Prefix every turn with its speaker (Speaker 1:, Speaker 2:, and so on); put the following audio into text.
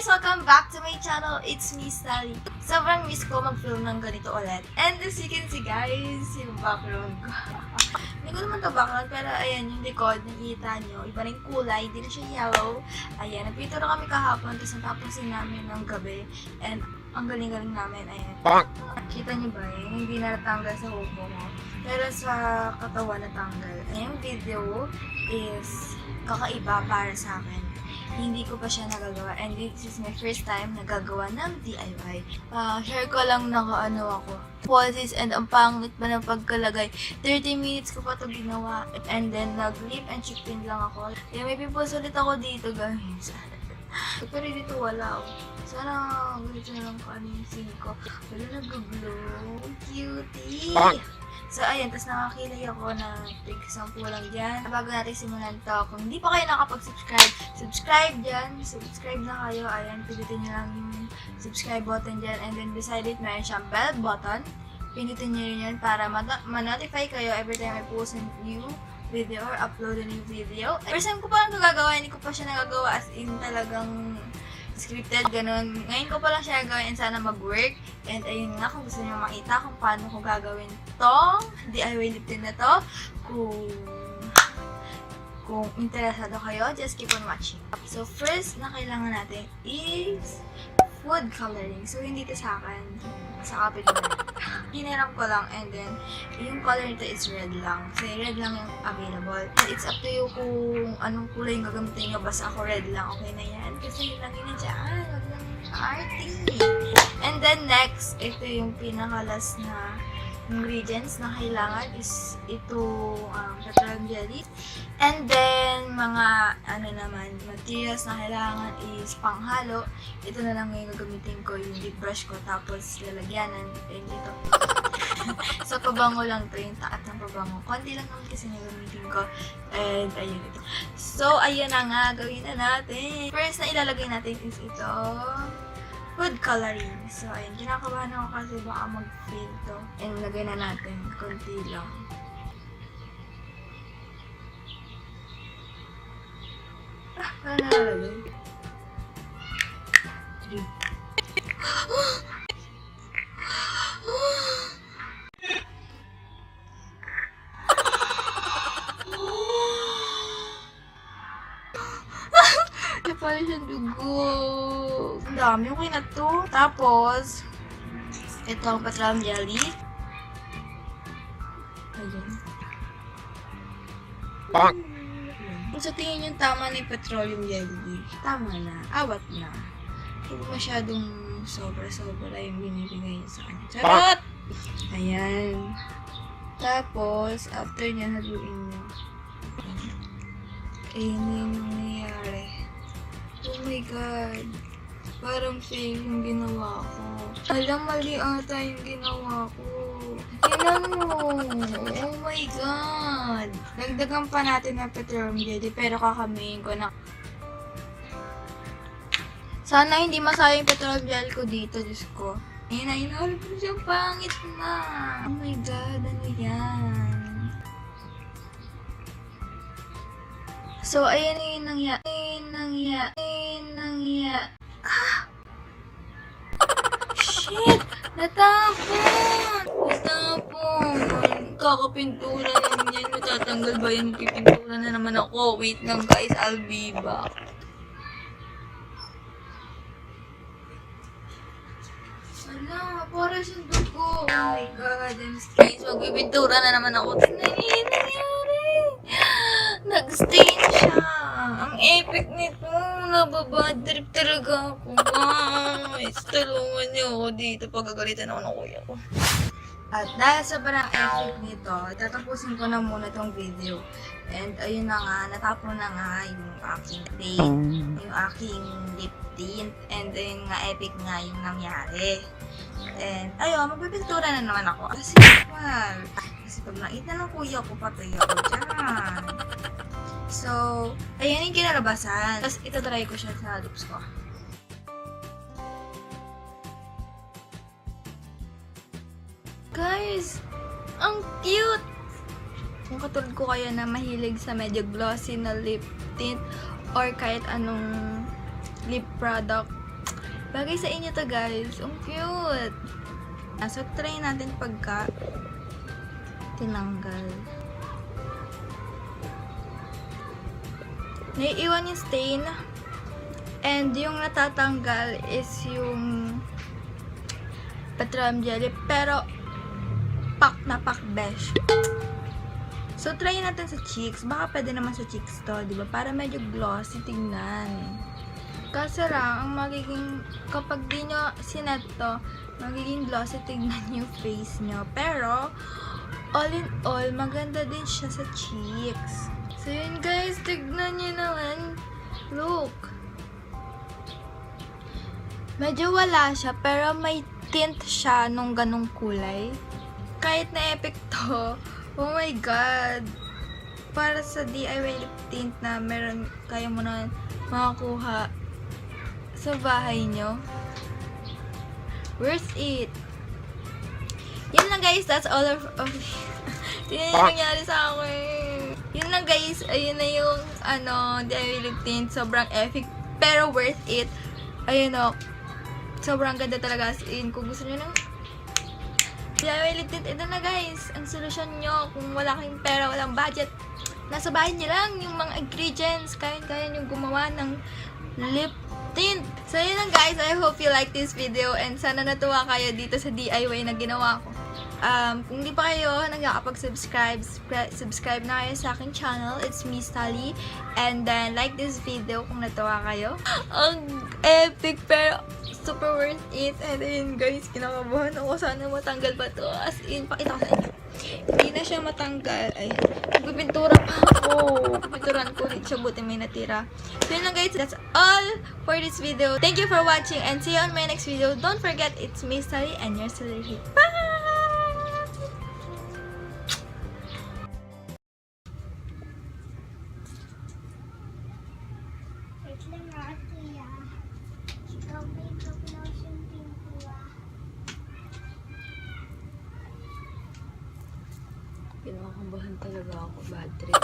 Speaker 1: guys! Welcome back to my channel. It's me, Stelly. Sobrang miss ko mag-film ng ganito ulit. And as you can see guys, yung background ko. Hindi ko naman ito background, pero ayan yung likod, nakikita nyo. Iba rin kulay, hindi na siya yellow. Ayan, nagpintura kami kahapon, tapos natapusin namin ng gabi. And ang galing-galing namin, ayan. Kita nyo ba eh? Hindi na natanggal sa upo mo. Pero sa katawan natanggal. Yung video is kakaiba para sa akin. Hindi ko pa siya nagagawa and this is my first time nagagawa ng DIY. Share ko lang naka-ano ako. Policies and ang pangit ba ng pagkalagay. 30 minutes ko pa ito ginawa and then nag-lip and chicken lang ako. Kaya may pimples ulit ako dito guys. Pero dito wala oh. Sana ganito na lang kung ano yung scene ko. Wala nag-glow. Cutie! So, ayun. Tapos nakakilay ako na tig-10 lang dyan. Bago natin simulan to, kung hindi pa kayo nakapag-subscribe, subscribe dyan. Subscribe na kayo. Ayan, pindutin nyo lang yung subscribe button dyan. And then beside it, mayroon siyang bell button. Pindutin nyo rin yan para ma-notify kayo every time I post a new video or upload a new video. First time ko pa lang ito gagawa. Hindi ko pa siya nagagawa as in talagang scripted, ganun. Ngayon ko pa lang siya gagawin and sana mag-work. And ayun nga, kung gusto niyo makita kung paano ko gagawin tong DIY lip tint na to, kung interesado kayo, just keep on watching. So first na kailangan natin is food coloring. So hindi ito sa akin, sa kapitbahay. Hiniram ko lang and then yung color nito is red lang. Kasi red lang yung available. It's up to you kung anong kulay yung gagamitin nyo. Basta ako red lang, okay na yan. Kasi yun lang yun na dyan. Huwag lang arty. And then next, ito yung pinaka-last na ingredients na kailangan is ito petroleum jelly. And then, mga materials na kailangan is panghalo. Ito na lang yung gagamitin ko, yung lip brush ko. Tapos, lalagyanan. And ito. So, pabango lang to yung taat ng pabango. Konti lang naman kasi nagamitin ko. And, ayun ito. So, ayun na nga. Gawin na natin. First na ilalagay natin is ito. Food coloring. So, ayun. Kinakabahan ako kasi baka mag-fail to. And, lagay na natin. Konti lang. Paano nalalagay? 3. Pala siyang dugo. Ang dami. Okay na to. Tapos, ito ang petroleum jelly. Ayan. Kung sa tingin yung tama na yung petroleum jelly, tama na. Awat na. Hindi masyadong sobra-sobra yung binibigay niya sa kanya. Charot! Ayan. Tapos, after niya, haluin niyo. Ayan na yung nangyayari. Oh my God. Parang fail yung ginawa ko. Alam, mali ata yung ginawa ko. Tingnan mo. Oh my God. Dagdagan pa natin ng petroleum jelly pero kakamayin ko na. Sana hindi masayang yung petroleum jelly ko dito, Diyos ko. Ayun na, inahalap ko siya. Pangit na. Oh my God, ano yan? So, ayan na yung nangyari. Shit! Natapon! Kakapintura lang yan. Matatanggal ba yan? Pipintura na naman ako. Wait lang guys, I'll be back. Ala, para siyang dugo. Oh my God, I'm scared. Magpipintura na naman ako. Nangyari! Nag-stain siya. Ang epic nito. Nababad trip talaga ako. Guys, tulungan niyo ako dito. Pagagalitan ako ng kuya ko. At dahil sobrang epic nito, tatapusin ko na muna itong video. And ayun na nga, natapon na nga yung aking paint, yung aking lip tint. And ayun nga, epic nga yung nangyari. And ayun, magpipintura na naman ako. Kasi normal. Kasi pag nakita ng kuya ko, patay ako dyan. So, ayan yung kinalabasan. Tapos, itatry ko siya sa lips ko. Guys, ang cute! Kung katulad ko kayo na mahilig sa medyo glossy na lip tint or kahit anong lip product Bagay sa inyo to, guys. Ang cute. So, try natin pagka tinanggal. Naiiwan yung stain. And yung natatanggal is yung petroleum jelly. Pero, pak na pak, besh. So, try natin sa cheeks. Baka pwede naman sa cheeks to, diba? Para medyo glossy tingnan. Kasi lang, ang magiging, kapag di nyo sinet to, magiging glossy tingnan yung face nyo. Pero, all in all, maganda din siya sa cheeks. So, yun guys, tignan nyo naman. Look. Medyo wala siya, pero may tint siya nung ganong kulay. Kahit na epic to, oh my god. Para sa DIY lip tint na meron, kaya mo na makakuha sa bahay nyo. Worth it. Yun lang guys, that's all of yun yung nangyari sa akin. Yun lang guys, ayun na yung DIY lip tint. Sobrang epic, pero worth it. Ayun o, sobrang ganda talaga. As in, kung gusto nyo ng DIY lip tint, ito na guys, ang solusyon nyo. Kung wala kayong pera, walang budget, nasa bahay nyo lang yung mga ingredients. Kaya nyo gumawa ng lip tint. So yun lang guys, I hope you like this video and sana natuwa kayo dito sa DIY na ginawa ko. Kung di pa kayo nagkakapag-subscribe, subscribe na kayo sa aking channel. It's me, Stelly. And then, like this video kung natuwa kayo. Ang epic, pero super worth it. And then, guys, kinakabahan ako. Sana matanggal pa to. As in, pakita ko sa inyo. Hindi na siya matanggal. Ay, magpipintura pa ako. Pipinturan ko ulit siya. Buti may natira. So, yun lang guys. That's all for this video. Thank you for watching and see you on my next video. Don't forget, it's me, Stelly, and your Stelly. Bye! Kinakabahan talaga ako, bad trip.